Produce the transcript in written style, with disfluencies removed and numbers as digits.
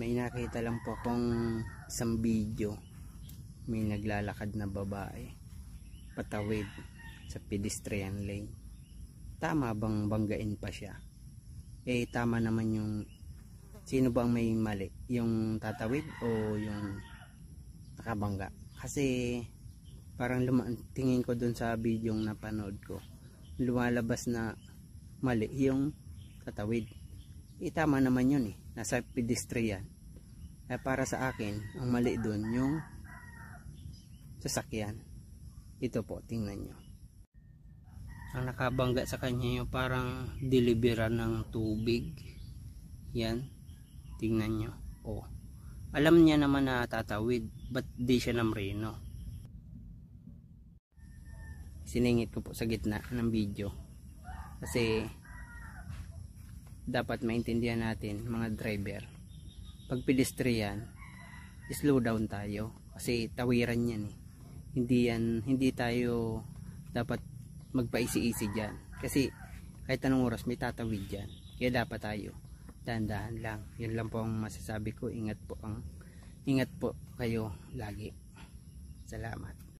May nakita lang po akong isang video. May naglalakad na babae patawid sa pedestrian lane. Tama bang banggain pa siya? Tama naman yung sino bang may mali? Yung tatawid o yung nakabangga? Kasi parang tingin ko dun sa video yung napanood ko, lumalabas na mali yung tatawid. Tama naman yun nasa pedestrian. Para sa akin, ang mali dun yung sasakyan. Ito po, tingnan nyo. Ang nakabangga sa kanya yung parang deliveran ng tubig. Yan, tingnan nyo. Alam niya naman na tatawid, ba't di siya namreno? Siningit ko po sa gitna ng video kasi dapat maintindihan natin mga driver, pag pedestrian, slow down tayo kasi tawiran yan hindi tayo dapat magpaisi-isi dyan kasi kahit anong oras may tatawid dyan, kaya dapat tayo dahan-dahan lang. Yun lang po ang masasabi ko. Ingat po kayo lagi. Salamat.